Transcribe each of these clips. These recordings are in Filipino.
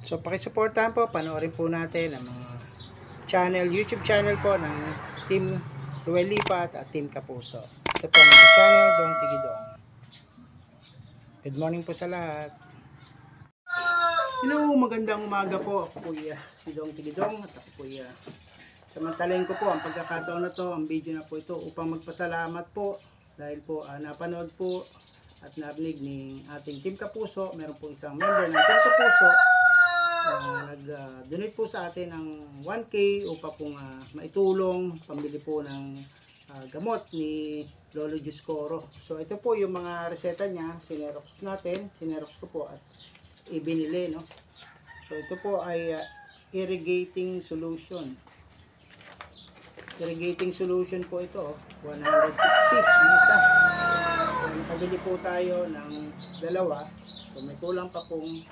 So pakisuportahan po, panoorin po natin ang mga YouTube channel po ng Team Ruel Lipat at Team Kapuso. Ito po ang channel Dong Tigidong. Good morning po sa lahat. Hello, magandang umaga po. Ako po si Dong Tigidong at ako po samantalain ko po ang pagkakataon na to, ang video na po ito upang magpasalamat po dahil po napanood po at narinig ni ating Team Kapuso. Meron po isang member ng Team Kapuso nag-donate po sa atin ng 1K upang pong maitulong pambili po ng gamot ni Lolo Juscoro. So ito po yung mga reseta niya, sinerox ko po at ibinili, no. So ito po ay irrigating solution. Irrigating solution po ito, 160 ang isa. So nakabili po tayo ng dalawa. So may kulang pa pong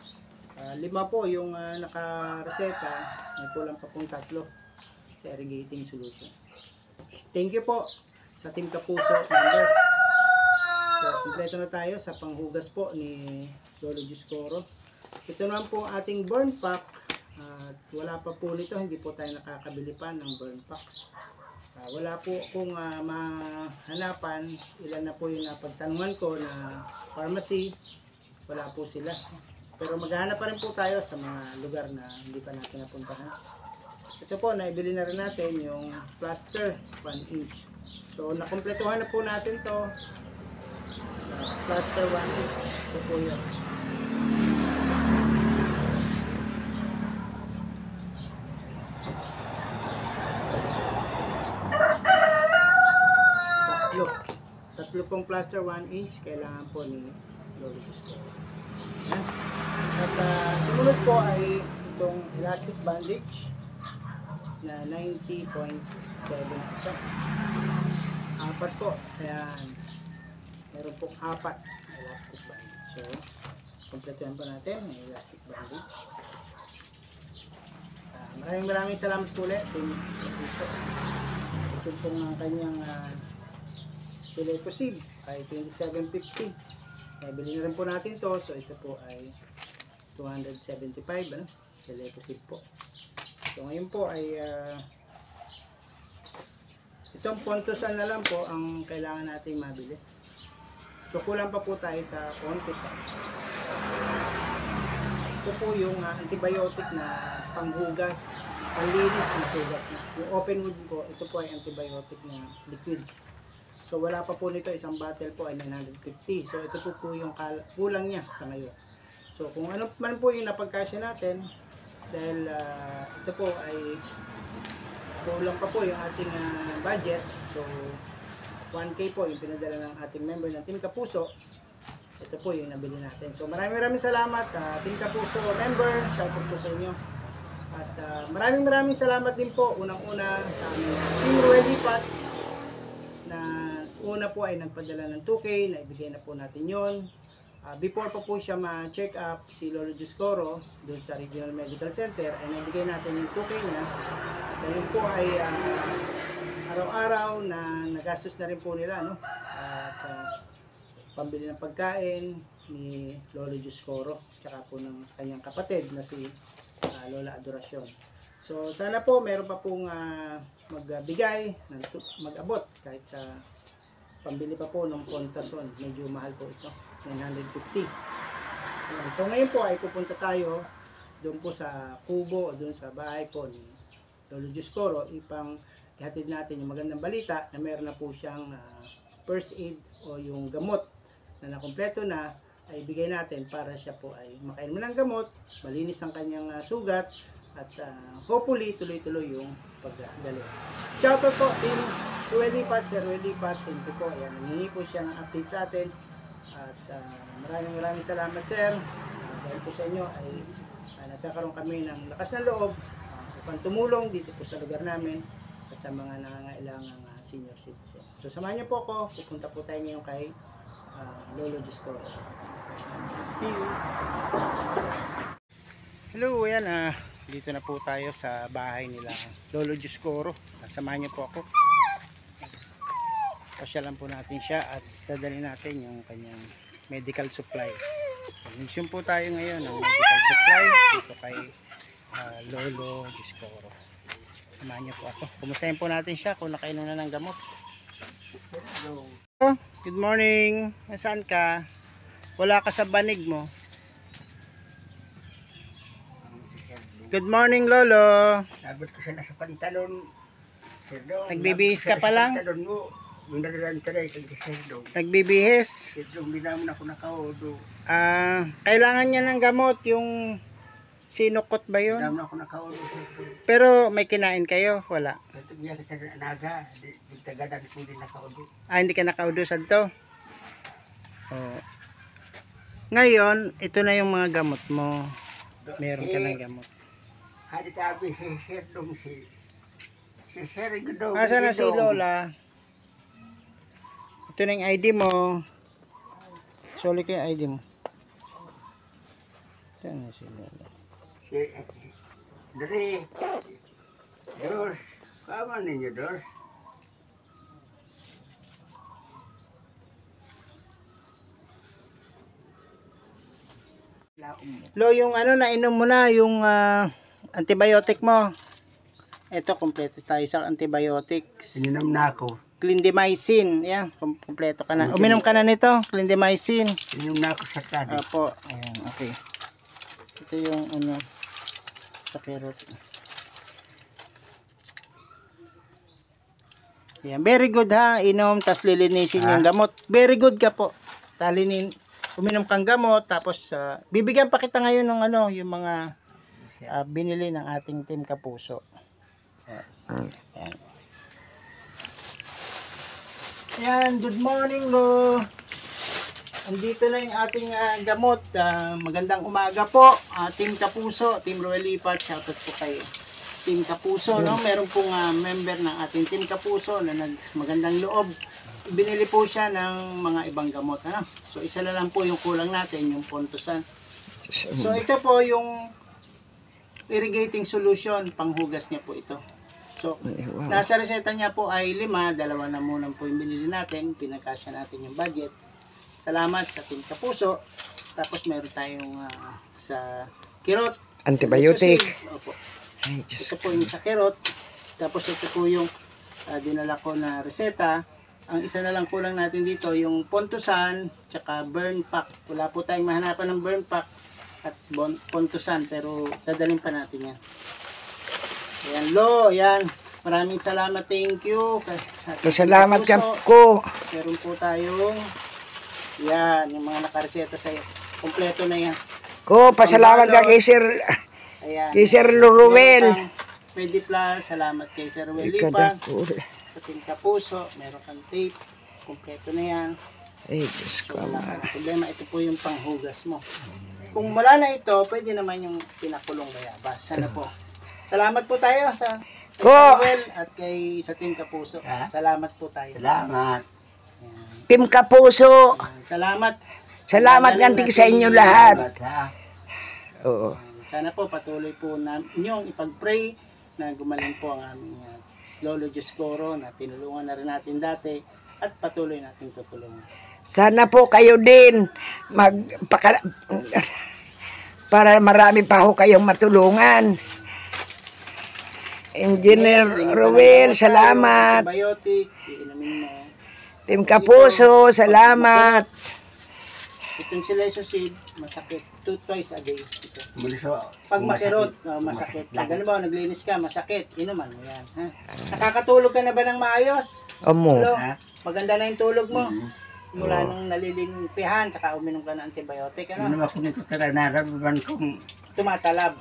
5 po yung naka-reseta, may kulang pa pong 3 sa irrigating solution. Thank you po sa Team Kapuso member. So kompleto na tayo sa panghugas po ni Lolo Juscoro. Ito naman po ating burn pack. Wala pa po nito, hindi po tayo nakakabili pa ng burn pack. Wala po akong mahanapan. Ilan na po yung napagtanungan ko na pharmacy, wala po sila. Pero maghahanap pa rin po tayo sa mga lugar na hindi pa natin napuntahan. Ito po, naibili na rin natin yung plaster 1 inch. So nakumpletuhan na po natin to, plaster 1 inch. Ito po yun. Tatlo pong plaster 1 inch kailangan po ni Lolo Juscoro. At sumunod po ay itong elastic bandage na 90.7 isa. 4 po. Ayan. Meron pong 4 elastic bandage. So, kompletuhan po natin ang elastic bandage. Maraming salamat po ulit. Ito pong ang kanyang Silecosid ay 2750. Bili na rin po natin to. So ito po ay 275, ano? Silecosid po. So ngayon po ay itong Pontosan na lang po ang kailangan natin mabili. So kulang pa po tayo sa Pontosan. Ito po yung antibiotic na panghugas, panlinis na sugat na. Yung open wound po, ito po ay antibiotic na liquid. So wala pa po nito, isang bottle po ay 950. So ito po yung kulang niya sa ngayon. So kung ano man po yung napagkasya natin, dahil ito po ay kulang pa po yung ating budget. So 1K po yung pinadala ng ating member ng Team Kapuso. Ito po yung nabili natin. So maraming salamat Team Kapuso member. Shout out po sa inyo. At maraming salamat din po unang-una sa aming Team Ruel Lipat na una po ay nagpadala ng 2K, naibigay na po natin yon. Before pa po siya ma-check up si Lolo Juscoro doon sa Regional Medical Center, ay naibigay natin yung 2K niya. So yun po ay araw-araw na nagastos na rin po nila, no? At pambili ng pagkain ni Lolo Juscoro, tsaka po ng kanyang kapatid na si Lola Adoracion. So sana po meron pa pong magbigay, mag-abot kahit sa pambili pa po ng Pontosan. Medyo mahal po ito, 950. So ngayon po ay pupunta tayo doon po sa kubo o doon sa bahay po ni Lolo Juscoro. Ihatid natin yung magandang balita na meron na po siyang first aid o yung gamot na nakumpleto na, ay bigay natin para siya po ay makainom ng gamot, malinis ang kanyang sugat, at hopefully tuloy-tuloy yung pagdalo. Shoutout po Team Ruel Lipat, Sir Ruel Lipat. Thank you po. Ayan, nangingi po siya ng update sa atin. At maraming salamat, Sir. Dahil po sa inyo ay nagkakaroon kami ng lakas ng loob upang tumulong dito po sa lugar namin at sa mga nangangailangang senior citizen. So samahan niyo po ako. Pupunta po tayo ngayon kay Lolo Juscoro. See you! Hello, ayan dito na po tayo sa bahay nila Lolo Juscoro. Samahan niyo po ako. Pasyalan po natin siya at dadalhin natin yung kanyang medical supplies. Mission po tayo ngayon ng medical supply dito kay Lolo Discoro. Samahan niyo po ako. Kumustahin po natin siya kung nakainom na ng gamot. Oh, good morning. Nasaan ka? Wala ka sa banig mo. Good morning, Lolo. Sabot ko sana sa pantalon. Nagbibihis ka pa lang? Pantalon mo. Yung nalalantaray kang kiserdong. Nagbibihis? Kiserdong binamon ako nakaudo. Kailangan niya ng gamot. Yung sinukot ba yun? Binamon ako nakaudo. Pero may kinain kayo? Wala. Ito biya kita naga. Di tagadan ko din nakaudo. Hindi ka nakaudusan to? Oh. Ngayon, ito na yung mga gamot mo. Meron ka ng gamot. Hadi tabi si kiserdong si Serigdong. Asa na si Lola? Ito na yung ID mo. Soli ko yung ID mo. Saan na si Lola? Dari. Dor. Kama ninyo, Dor. Lo, yung ano na inom mo na, yung antibiotic mo. Ito, kompleto tayo sa antibiotics. Ininom na ako. Clindamycin. Yan, kompleto ka na. Uminom ka na nito, clindamycin. Ininom na ako sa tadi. Opo. Ayan, okay. Ito yung ano, sa carrot. Ayan, very good ha. Inom, tas lilinisin yung gamot. Very good ka po. Uminom kang gamot, tapos bibigyan pa kita ngayon ng ano, yung mga binili ng ating Team Kapuso. Ayan. Ayan, good morning, Lo. Andito na yung ating gamot. Magandang umaga po, Team Kapuso, Team Roel Lipat. Shoutout po kayo, Team Kapuso. No? Meron pong member ng ating Team Kapuso na magandang loob. Binili po siya ng mga ibang gamot. Ano? So, isa na lang po yung kulang natin, yung Pontosan. So, ito po yung irrigating solution. Panghugas niya po ito. So, nasa reseta niya po ay 5. 2 na muna po yung binili natin. Pinagkasya natin yung budget. Salamat sa Team Kapuso. Tapos meron tayong sa kirot. Antibiotic. Opo. Ay, Diyos. Ito po yung sa kirot. Tapos ito po yung dinala ko na reseta. Ang isa na lang kulang natin dito, yung Pontosan, tsaka burn pack. Wala po tayong mahanapan ng burn pack at Pontosan, pero dadalhin pa natin yan. Ayan, Lo, yan. Maraming salamat, thank you. Salamat ka ko. Meron po tayong, yan, yung mga nakareseta sa'yo. Kompleto na yan. Ko, pasalamat ka kay Sir, ayan. kay Sir Ruel. Mediplas, salamat kay Sir Ruel Ikada Lipan. ko. Sa Team Kapuso, meron kang tape. Kompleto na yan. Ay, Diyos ko. Wala ka na problema. Ito po yung panghugas mo. Kung wala na ito, pwede naman yung pinakulong bayabas. Sana po. Salamat po tayo sa kay Samuel at kay sa Team Kapuso. Salamat po tayo. Salamat. Ayan. Team Kapuso. Salamat. Salamat ganti sa inyo lahat. Oo. Sana po patuloy po ninyong ipag-pray na gumaling po ang aming Lolo Discoro na tinulungan na rin natin dati at patuloy natin tutulungan. Sana po kayo din para marami pa ho kayong matulungan. Engineer Ruel, salamat. Antibiotic, iinumin mo. Team Kapuso, salamat. Itong silesosid, masakit. Twice a day. Ito. Muliso. Pag makirot, masakit. Pag ba, naglinis ka, masakit. Inuman mo yan. Ha? Nakakatulog ka na ba ng maayos? Omo. Hello? Maganda na yung tulog mo. Mula nung nalilimpihan, tsaka uminom ka ng antibiotic. Ano Ano? ako nito nararamdaman kong Tumatalab.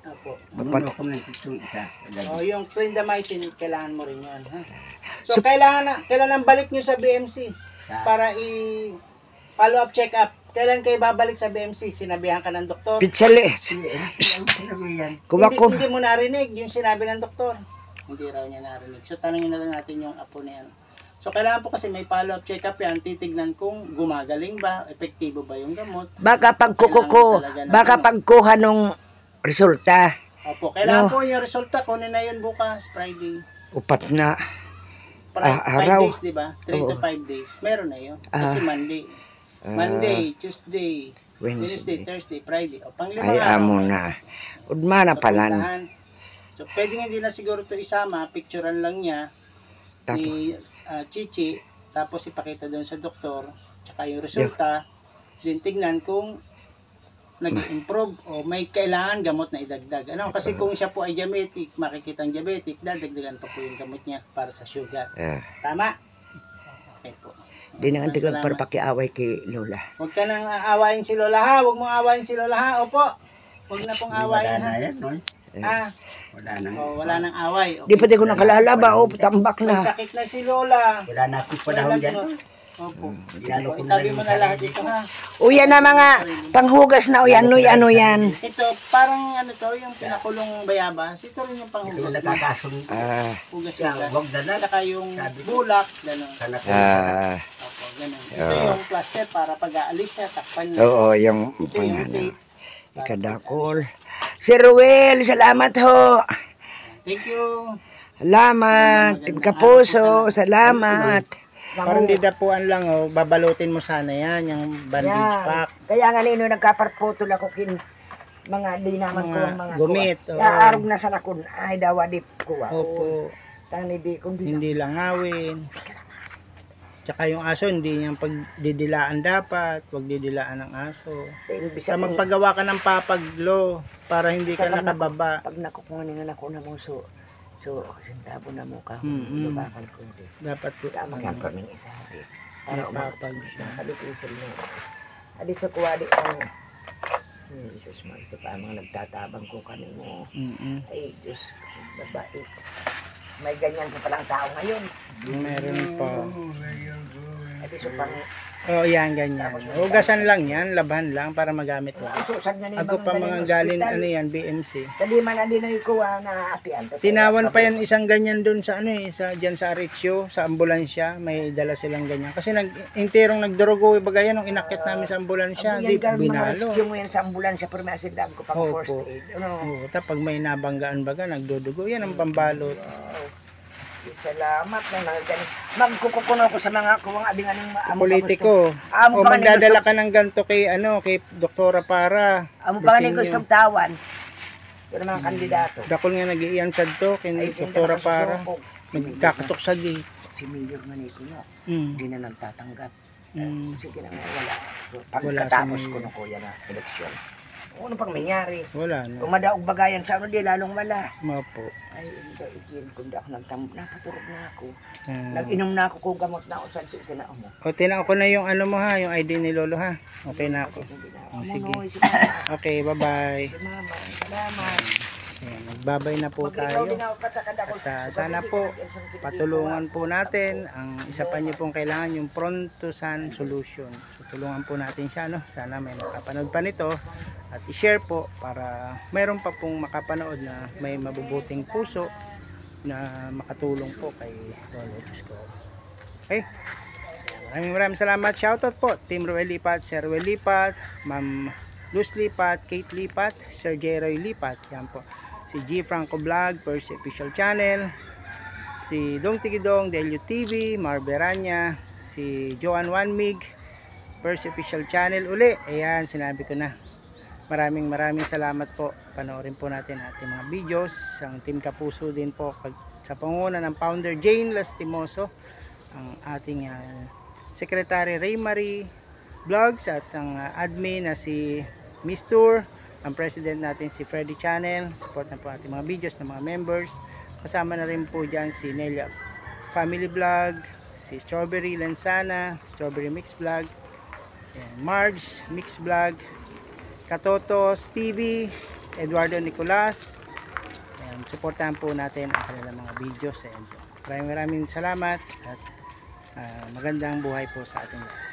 Opo. ano ako nito isa. O, yung clindamycin, kailangan mo rin yan. Ha? So, kailangan balik nyo sa BMC para follow up, check up. Kailan kayo babalik sa BMC? Sinabihan ka ng doktor? Pizzale. Kumakom. Hindi mo narinig yung sinabi ng doktor. Hindi raw niya narinig. So, tanongin na lang natin yung apo niya. So, kailangan po kasi may follow-up check-up yan. Titignan kung gumagaling ba, epektibo ba yung gamot. Baka pagkuha nung resulta. Opo, kailangan po yung resulta. Kunin na yun bukas, Friday. Upat na. 5 araw. days, di ba? 3 to 5 days. Meron na yun. Kasi Monday, Tuesday, Wednesday, Thursday, Friday. O, panglima Ay, amo na. Udma na pala. Puntahan. So, pwede nga hindi na siguro ito isama, picturean lang niya ni Chichi, tapos ipakita doon sa doktor, tsaka yung resulta, din tignan kung nag-improve o may kailangan gamot na idagdag. Ano? Kasi kung siya po ay diabetic, makikita ang diabetic, dadagdagan pa po yung gamot niya para sa sugar. Tama? Okay po. Di na ang tigang para pakiaway kay Lola. Huwag ka nang aawayin si Lola ha. Huwag mong aawayin si Lola ha. Opo. Huwag na pong Wala aawayin na ha. yan, no? Ah, Wala na. wala nang away. Di pati ko nakalala ba? O, tambak May na. sakit na si Lola. Wala na akong panahon dyan. Opo. Lalo ko Itabi mo na lahat dito ha. O yan na mga panghugas na o yan, ano yan. Ito, parang ano to, yung pinakulong bayabas. Ito rin yung Ito panghugas na. nagkakasunod. Hugas Kaya hugas. huwag na lang. Saka yung bulak, gano'n. Sana ko. Opo, gano'n. Ito yung plaster para pag-aalis siya, takpan niya. Oo, yung Ito yung tape. ikadakol. Si Ruel, salamat ho. Thank you. Salamat. Tim Kapuso, salamat. Parang didapuan lang, oh. Babalutin mo sana yan, yung bandage Yan. pack. Kaya nga nino nagkaparputol ako kin mga di naman ko ang mga gumit, kuha. oo. Kaya arog na sa lakon. Ay dawadip ko. Opo. Tani di ko Hindi langawin. Tsaka yung aso, hindi niyang pagdidilaan dapat. Huwag didilaan ng aso. Bisa Sa magpagawa ka ng papaglo para hindi ka nakababa. Pag nakukunin na ako na mo so sentabo na mo ka. Lubakan ko din. Dapat Tama ka pa ng isa din. Para papag siya. Kalipisil mo. Adi sa kuwadi ang Isus mo, isa pa mga nagtatabang ko kanin mo. Ay, Diyos, babae. May ganyan pa palang tao ngayon. Meron pa. Adi so pang Oh, yan, ganyan. Hugasan lang yan, laban lang para magamit lang. susag na ni Ako pa mga galing, ano yan, BMC. Dali man na din ay kuha na apian. Tinawan pa yan isang ganyan dun sa ano eh, sa dyan sa Aritsio, sa ambulansya, may dala silang ganyan. Kasi interong nagdurugo, ibaga yan, nung inakit namin sa ambulansya, di binalo. Yung mo yan sa ambulansya, pero may asindahan ko pang Opo. first aid. Ano? Oo, tapos may nabanggaan baga, nagdudugo, yan ang pambalot. Salamat na nagdani. Magkukukuno ko sa mga kuwang abingan ng Politiko. O magdadala ka ng ganto kay ano, kay Doktora Para. Amo pa ni gustong tawan. Yung mga kandidato. Dakol nga nag-iyan sad to kay Doktora Para. Nagkakatok sa di. Si Mayor Manico na. Mm. Hindi na nagtatanggap. Sige na nga, wala. Wala Pagkatapos si ko Mayor. na kuya na eleksyon. Ano pang nangyari? Wala na. Kung madaog bagayan sa ano di, lalong wala. Mapo. Ay, hindi, igil ko hindi ako nagtambo. Napaturog na ako. Ah. Nag-inom na ako kung gamot na ako sa tinao mo. O tinako ko na yung ano mo ha, yung ID ni Lolo ha. Okay na ako. Oh, sige. Si mama. Okay, bye-bye. Si mama. Salamat. Ayan, magbabay na po Mag-ikaw tayo. din ako katakad ako. At sana po patulungan po natin ang isa pa niyo pong kailangan yung Prontosan solution. So, tulungan po natin siya, no? Sana may nakapanood pa nito at i-share po para mayroon pa pong makapanood na may mabubuting puso na makatulong po kay Lolo Diyos ko. Okay? Maraming salamat. Shoutout po Team Ruel Lipat, Sir Ruel Lipat, Ma'am Luz Lipat, Kate Lipat, Sir Jeroy Lipat. Yan po. Si G Franco Vlog, Percy Official Channel, si Dong Tigidong, Delio TV, Marberanya, si Joan Wanmig, Percy Official Channel uli. Ayan, sinabi ko na. Maraming salamat po. Panoorin po natin ating mga videos. Ang Team Kapuso din po sa pangunguna ng founder Jane Lastimoso, ang ating Secretary Ray Marie Vlogs at ang admin na si Miss Tour, ang president natin si Freddy Channel. Support na po ating mga videos ng mga members. Kasama na rin po dyan si Nelia Family Vlog, si Strawberry Lensana, Strawberry Mix Vlog, and Marge Mix Vlog, Katotos TV, Eduardo Nicolas. Ayan, supportahan po natin ang kanilang mga videos. Maraming salamat at magandang buhay po sa ating lahat.